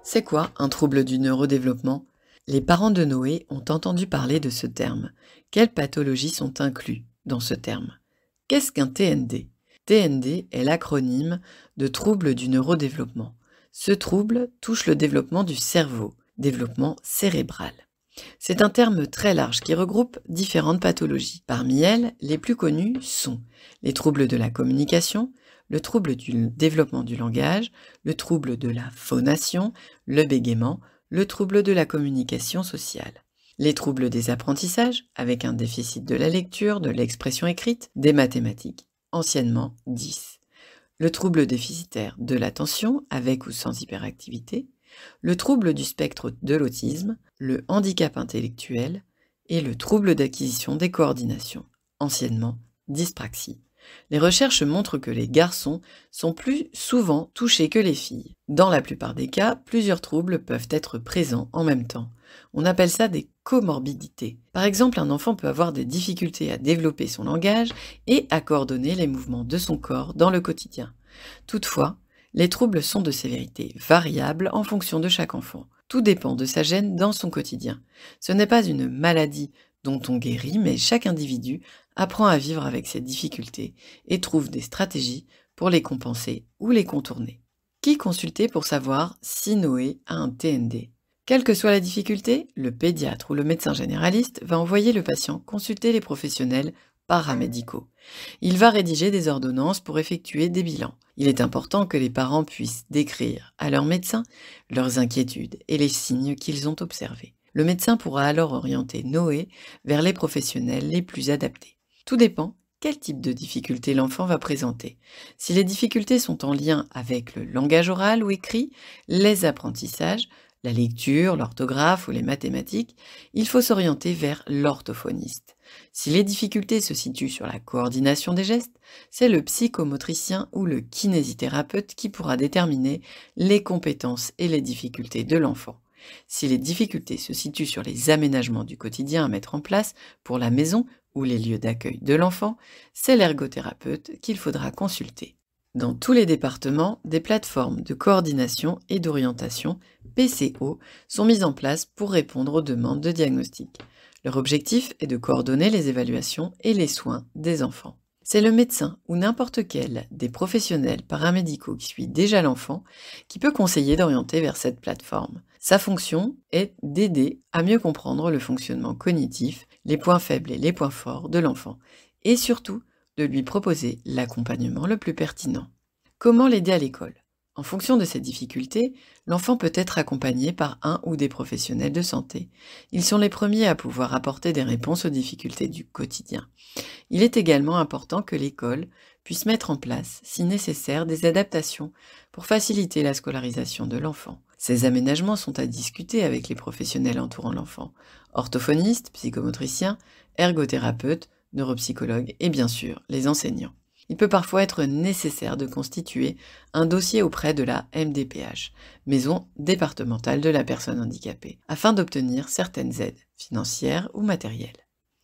C'est quoi un trouble du neurodéveloppement? Les parents de Noé ont entendu parler de ce terme. Quelles pathologies sont incluses dans ce terme? Qu'est-ce qu'un TND? TND est l'acronyme de trouble du neurodéveloppement. Ce trouble touche le développement du cerveau, développement cérébral. C'est un terme très large qui regroupe différentes pathologies. Parmi elles, les plus connues sont les troubles de la communication, le trouble du développement du langage, le trouble de la phonation, le bégaiement, le trouble de la communication sociale. Les troubles des apprentissages, avec un déficit de la lecture, de l'expression écrite, des mathématiques, anciennement 10. Le trouble déficitaire de l'attention, avec ou sans hyperactivité, le trouble du spectre de l'autisme, le handicap intellectuel et le trouble d'acquisition des coordinations, anciennement dyspraxie. Les recherches montrent que les garçons sont plus souvent touchés que les filles. Dans la plupart des cas, plusieurs troubles peuvent être présents en même temps. On appelle ça des comorbidités. Par exemple, un enfant peut avoir des difficultés à développer son langage et à coordonner les mouvements de son corps dans le quotidien. Toutefois, les troubles sont de sévérité variable en fonction de chaque enfant. Tout dépend de sa gêne dans son quotidien. Ce n'est pas une maladie dont on guérit, mais chaque individu apprend à vivre avec ses difficultés et trouve des stratégies pour les compenser ou les contourner. Qui consulter pour savoir si Noé a un TND? Quelle que soit la difficulté, le pédiatre ou le médecin généraliste va envoyer le patient consulter les professionnels paramédicaux. Il va rédiger des ordonnances pour effectuer des bilans. Il est important que les parents puissent décrire à leur médecin leurs inquiétudes et les signes qu'ils ont observés. Le médecin pourra alors orienter Noé vers les professionnels les plus adaptés. Tout dépend quel type de difficulté l'enfant va présenter. Si les difficultés sont en lien avec le langage oral ou écrit, les apprentissages, la lecture, l'orthographe ou les mathématiques, il faut s'orienter vers l'orthophoniste. Si les difficultés se situent sur la coordination des gestes, c'est le psychomotricien ou le kinésithérapeute qui pourra déterminer les compétences et les difficultés de l'enfant. Si les difficultés se situent sur les aménagements du quotidien à mettre en place pour la maison ou les lieux d'accueil de l'enfant, c'est l'ergothérapeute qu'il faudra consulter. Dans tous les départements, des plateformes de coordination et d'orientation, PCO, sont mises en place pour répondre aux demandes de diagnostic. Leur objectif est de coordonner les évaluations et les soins des enfants. C'est le médecin ou n'importe quel des professionnels paramédicaux qui suit déjà l'enfant qui peut conseiller d'orienter vers cette plateforme. Sa fonction est d'aider à mieux comprendre le fonctionnement cognitif, les points faibles et les points forts de l'enfant, et surtout de lui proposer l'accompagnement le plus pertinent. Comment l'aider à l'école? En fonction de ses difficultés, l'enfant peut être accompagné par un ou des professionnels de santé. Ils sont les premiers à pouvoir apporter des réponses aux difficultés du quotidien. Il est également important que l'école puisse mettre en place, si nécessaire, des adaptations pour faciliter la scolarisation de l'enfant. Ces aménagements sont à discuter avec les professionnels entourant l'enfant, orthophonistes, psychomotriciens, ergothérapeutes, neuropsychologues et bien sûr les enseignants. Il peut parfois être nécessaire de constituer un dossier auprès de la MDPH, Maison départementale de la personne handicapée, afin d'obtenir certaines aides financières ou matérielles.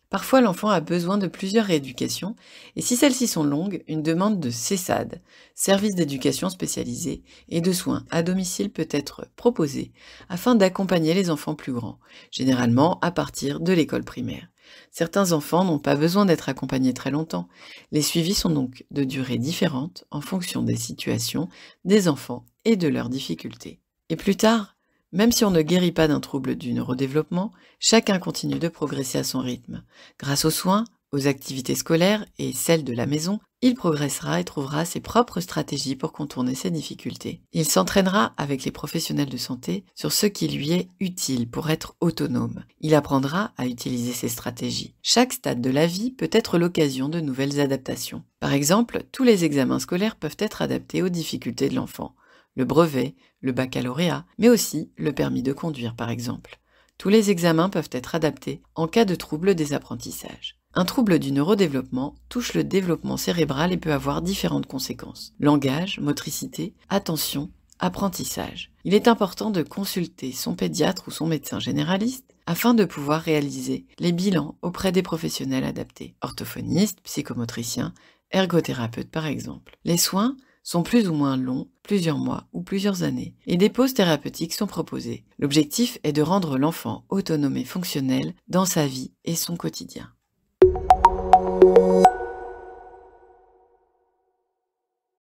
Parfois, l'enfant a besoin de plusieurs rééducations et si celles-ci sont longues, une demande de CESAD, service d'éducation spécialisé, et de soins à domicile peut être proposée afin d'accompagner les enfants plus grands, généralement à partir de l'école primaire. Certains enfants n'ont pas besoin d'être accompagnés très longtemps. Les suivis sont donc de durée différente en fonction des situations, des enfants et de leurs difficultés. Et plus tard, même si on ne guérit pas d'un trouble du neurodéveloppement, chacun continue de progresser à son rythme. Grâce aux soins, aux activités scolaires et celles de la maison, il progressera et trouvera ses propres stratégies pour contourner ses difficultés. Il s'entraînera avec les professionnels de santé sur ce qui lui est utile pour être autonome. Il apprendra à utiliser ces stratégies. Chaque stade de la vie peut être l'occasion de nouvelles adaptations. Par exemple, tous les examens scolaires peuvent être adaptés aux difficultés de l'enfant. Le brevet, le baccalauréat, mais aussi le permis de conduire par exemple. Tous les examens peuvent être adaptés en cas de trouble des apprentissages. Un trouble du neurodéveloppement touche le développement cérébral et peut avoir différentes conséquences. Langage, motricité, attention, apprentissage. Il est important de consulter son pédiatre ou son médecin généraliste afin de pouvoir réaliser les bilans auprès des professionnels adaptés, orthophonistes, psychomotriciens, ergothérapeutes par exemple. Les soins sont plus ou moins longs plusieurs mois ou plusieurs années, et des pauses thérapeutiques sont proposées. L'objectif est de rendre l'enfant autonome et fonctionnel dans sa vie et son quotidien.